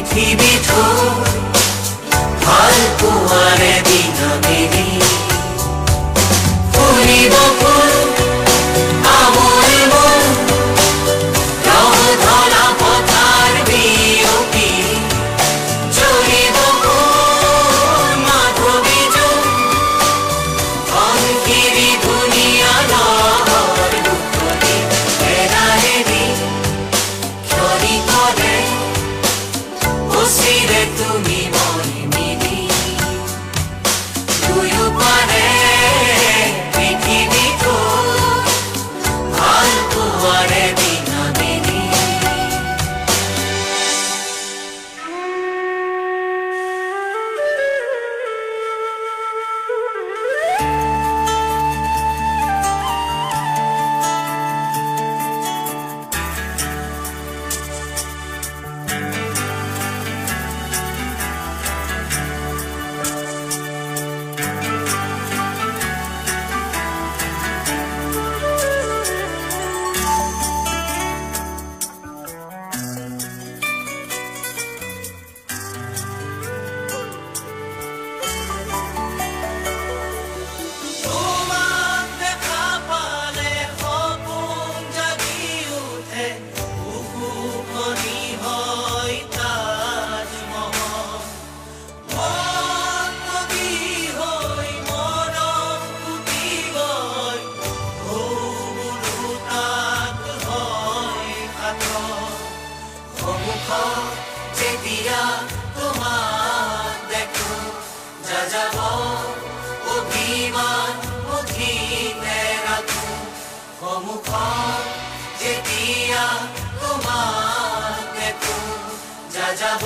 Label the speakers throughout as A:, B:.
A: পৃথিৱীতো ভাল পোৱাৰে দিনমিনি ফুৰিব ফুল আমোল মন ৰং ধলা পথাৰ বিয়পি জ্বলিব ফুল মাধৱী জোন ধনশিৰি ধুনীয়া নহৰ দুখনি এৰাহেৰি ক্ষৰি কৰে বচিৰে তুমি মই মিলি দুয়ো পাৰে পৃথিৱীতো ভাল পোৱাৰে দিনমিনি তোমাক দেখা পালে সপোন জাগি উঠে বুকুখনি হয় তাজমহল মন নদী হৈ মৰম ফুটি গৈ ঢৌবোলো তাত হয় কাতৰ সন্মুখত যেতিয়া তোমাক দেখো যাযাব অভিমান মুঠিতে ৰাখো সন্মুখত যেতিয়া তোমাক দেখো যাযাব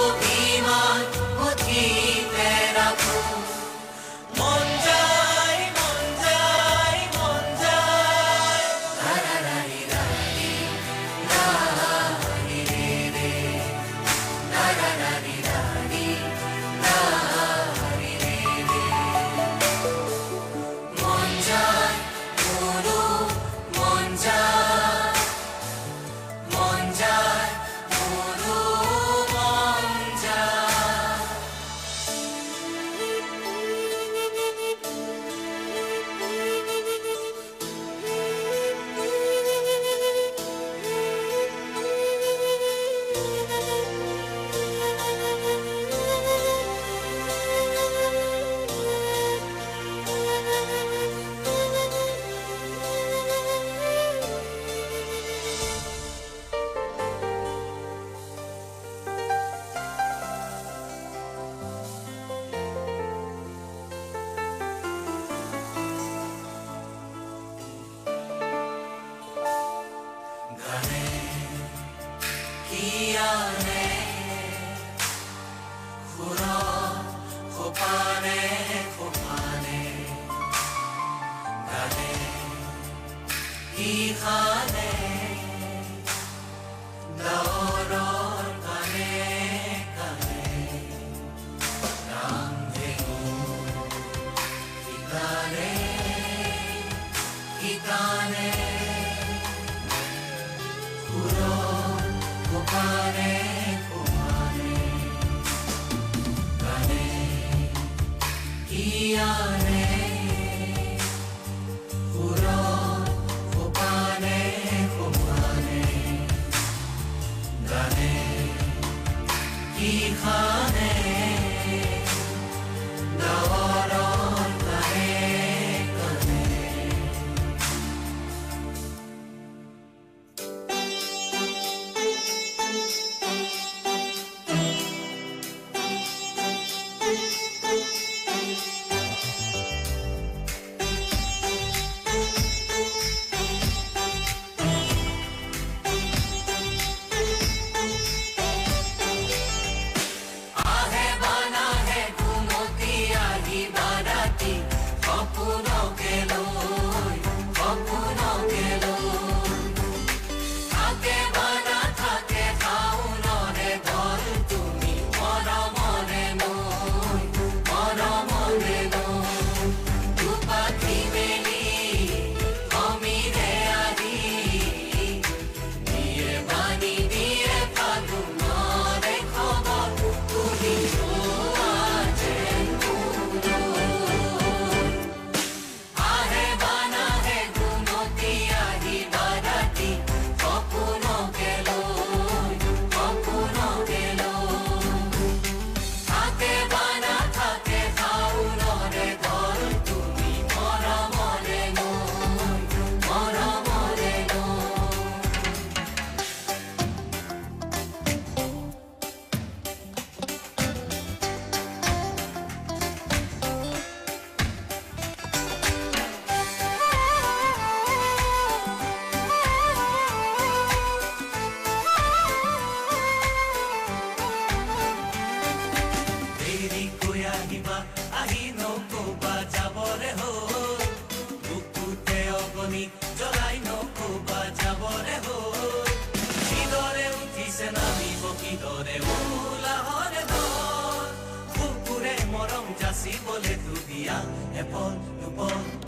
A: অভিমান মুঠিতে ৰাখো মন যায় মন যায় মন যায় লাৰাৰাৰি ৰাৰি লাৰি ৰে লাৰাৰাৰি ৰাৰি লাৰি ৰে মন যায় মোৰো মন যায় মন যায় মোৰো মন যায় গানে কি আনে সুৰত সোপানে সোপানে গানে কি খানে ডাৱৰৰ কাণে কাণে ৰামধেনু শিকানে শিকানে সোপানে সোপানে গানে কি আনে সুৰত সোপানে সোপানে গানে কি খানে ডাৱৰৰ কাণে কাণে ওচৰে ওলাহনে দৰ কুকুৰে মৰম যাচি বলে দুবিয়া এপল দুপল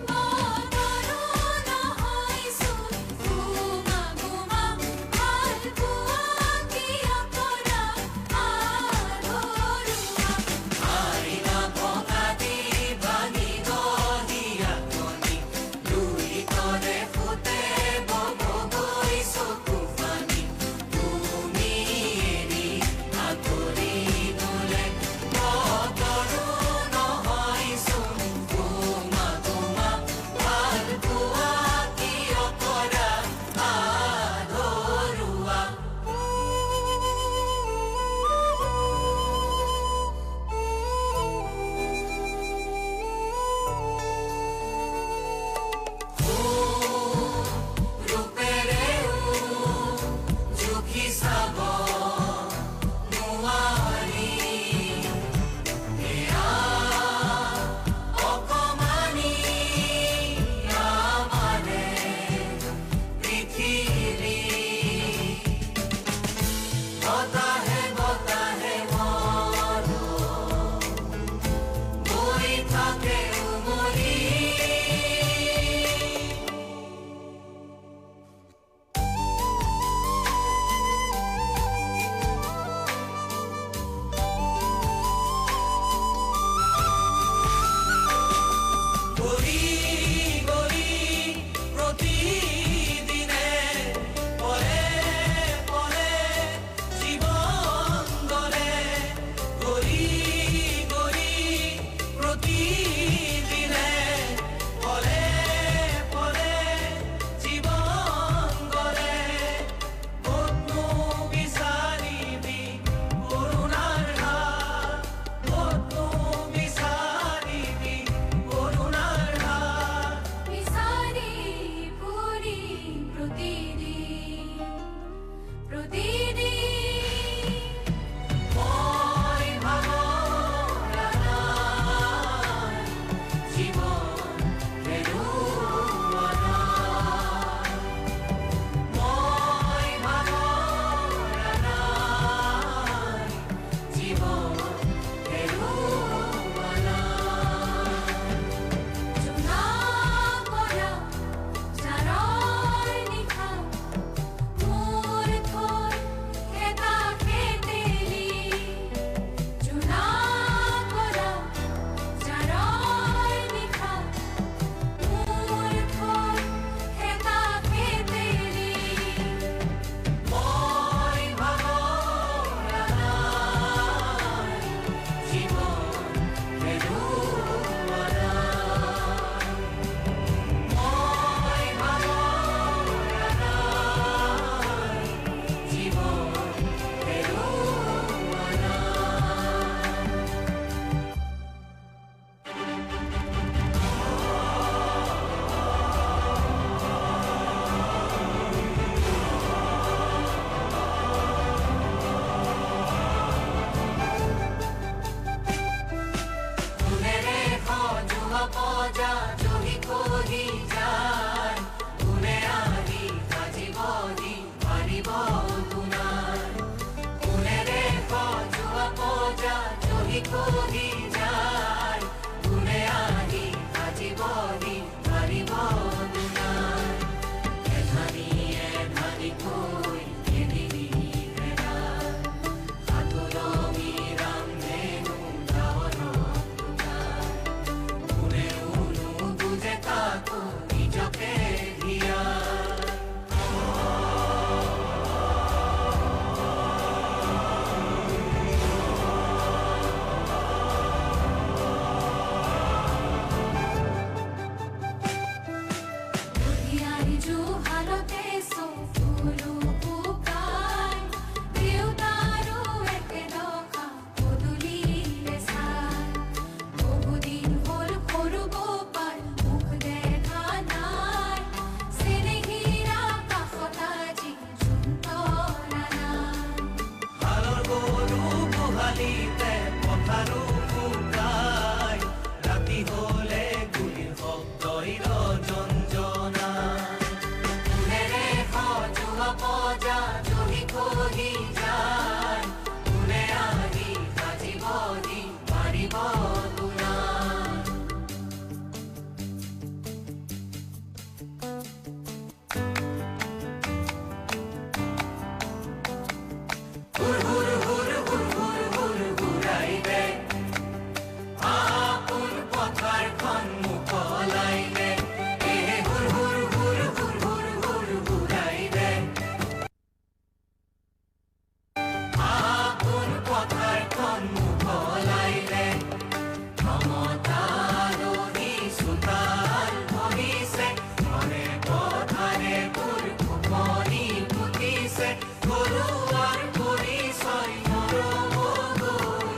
A: বৰুৱাৰ পৰিচয় মৰমলৈ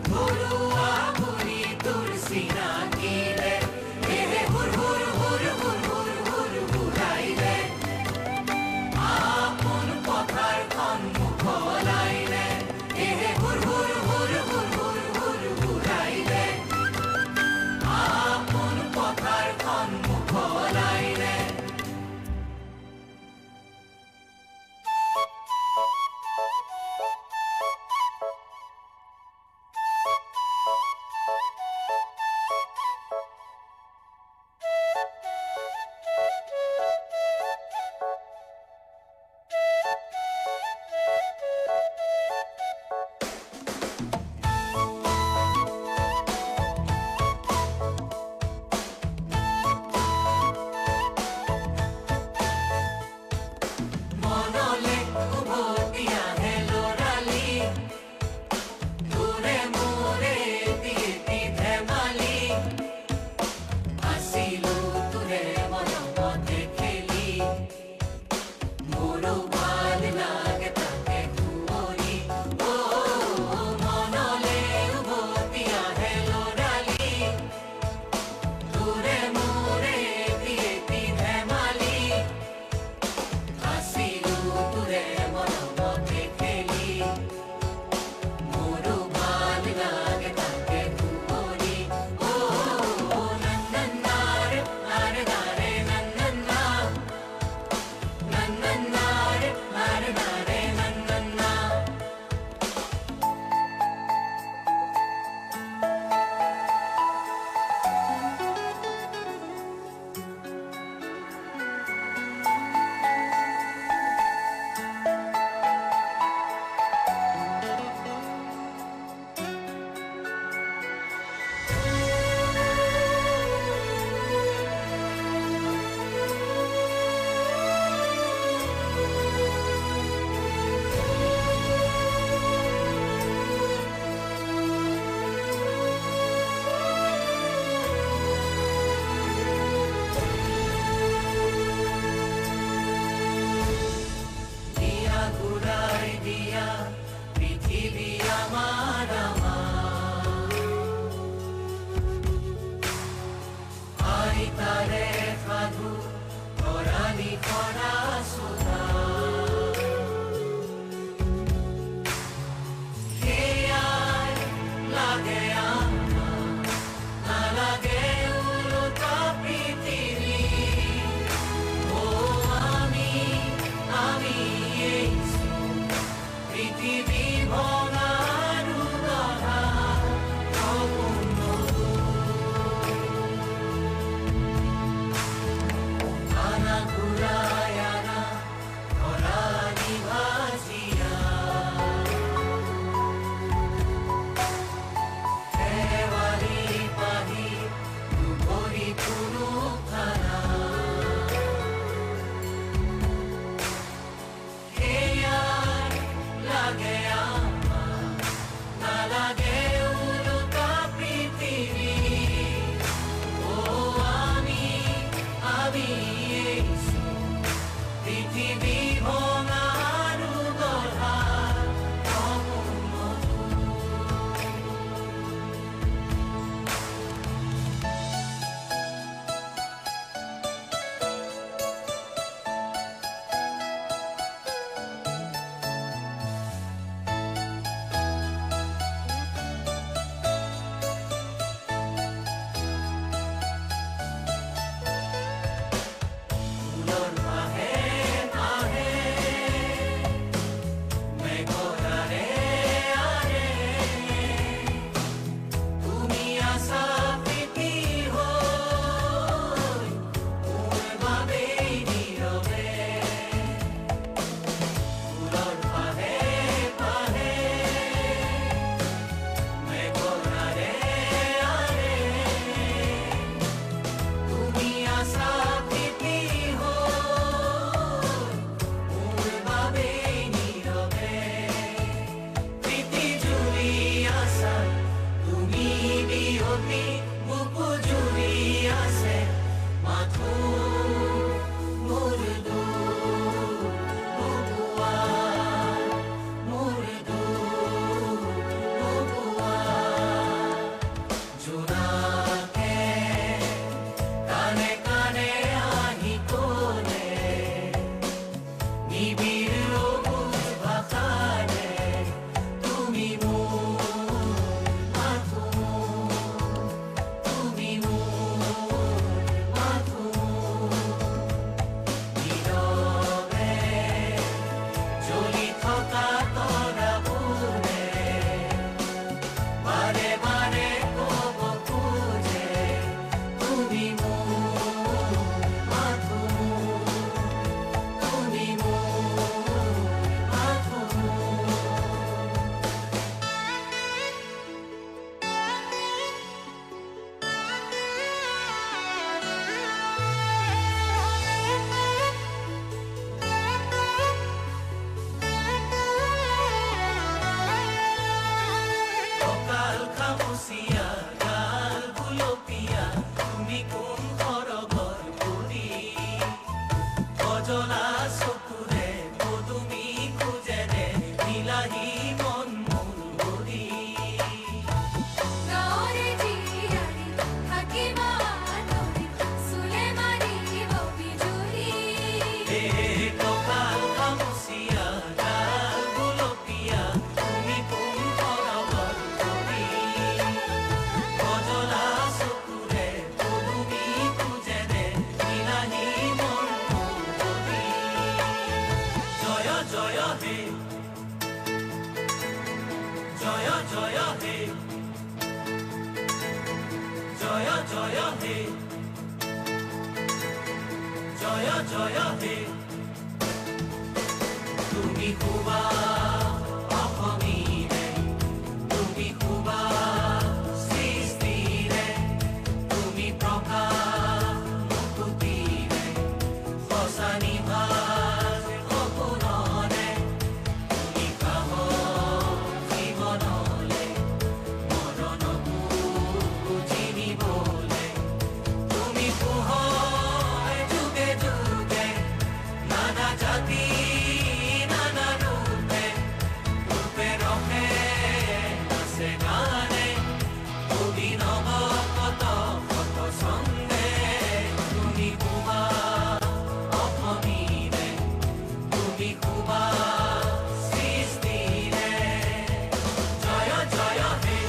A: বৰুৱা বুলি তোৰ চিনাকিলে এহে হুৰ হুৰ হুৰ হুৰ হুৰ হুৰ হুৰাইলে আপোন পথাৰখন মুকলাইলে এহে হুৰ হুৰ হুৰ হুৰ হুৰ হুৰ হুৰাইলে আপোন পথাৰখন মুকলাইলে নিলাহি মন মূল বলি
B: গাঁৱৰে জীয়াৰী থাকিবা আঁতৰি চুলে মাৰিব বিজুলী
A: কঁকাল খামুচিয়া গাল গুলপীয়া তুমি পোহৰৰ বৰদলি গজলা চকুৰে পদুমী পূজেৰে নিলাহি মন মূল বলি জয় জয় হে জয় জয় হে জয় জয় হে জয় জয় হে তুমি খুবা অসমীৰে তুমি খুবা সৃষ্টিৰে তুমি প্ৰকাশ মুকুতিৰে সঁচা নিভাজ সপোনৰে তুমি সাহস জীৱনলে মৰণকো বুজি নিবলে তুমি পোহৰ যুগে যুগে নানা জাতি নানা ৰূপে ৰূপে ৰখে নাচে গানে অভিনৱ কত কত ছন্দে তুমি খুবা অসমীৰে তুমি খুবা সৃষ্টিৰে জয় জয় হে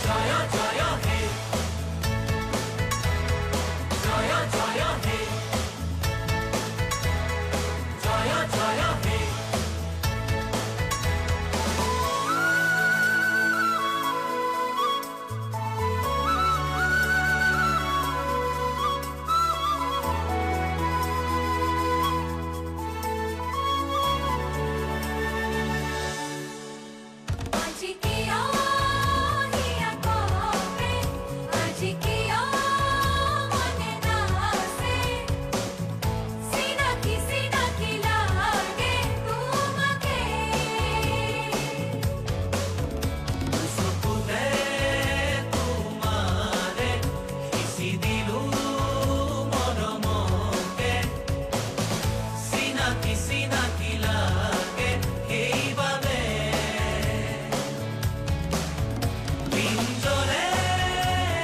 A: জয় জয় হে জয় জয় হে জয় জয় হে
B: আজি কিয় হিয়া কপে আজি কিয় মনে নাচে চিনাকি চিনাকি লাগে তোমাকে
A: চকুতে তোমাৰে সিঁচি দিলো মৰমকে চিনাকি চিনাকি লাগে সেইবাবে দিন জ্বলে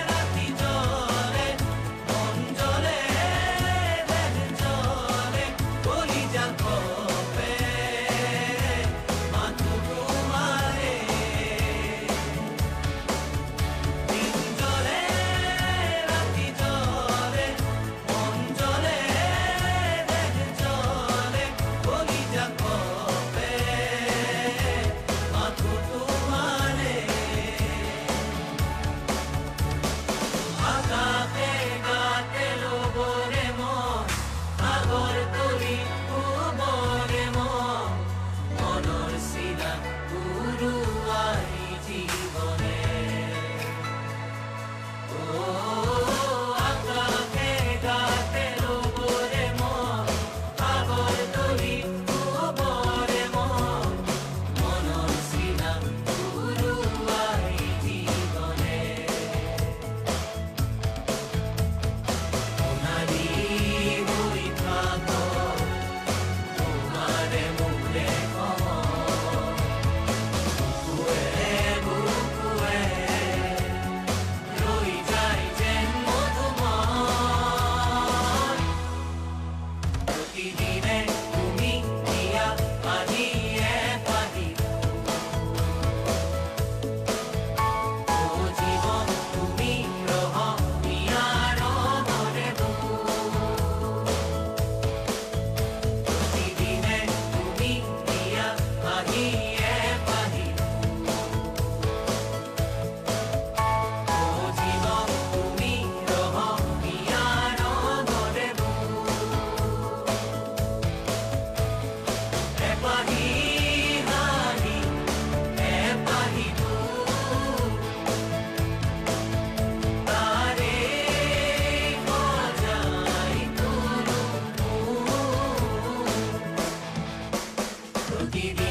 A: ৰাতি জ্বলে মন জ্বলে দেহ জ্বলে কলিজা কপে মাথো তোমাৰে দিন জ্বলে ৰাতি জ্বলে মন জ্বলে দেহ জ্বলে কলিজা কপে মাথো তোমাৰে আকাশে গাতে ল'বৰে মন সাগৰ তলি শুবৰে মন মনৰ চিলা উৰুৱাই জীৱনে আকাশে গাতে ল'বৰে মন সাগৰ তলি শুবৰে মন মনৰ চিলা উৰুৱাই জীৱনে সোণালী হৈ থাক তোমাৰে মোৰে বুকুৱে বুকুৱে ৰৈ যায় যেন মধুময় প্ৰতিদিনে তুমি দিয়া আজি এপাহি জীৱন তুমি ৰহণীয়াৰ মৰে প্ৰতিদিনে তুমি দিয়া আজি এপাহি জীৱন তুমি ৰহণীয়াৰ মৰে এপাহি হাঁহি এপাহি তাৰে সজাই তোলো প্ৰতিদিনে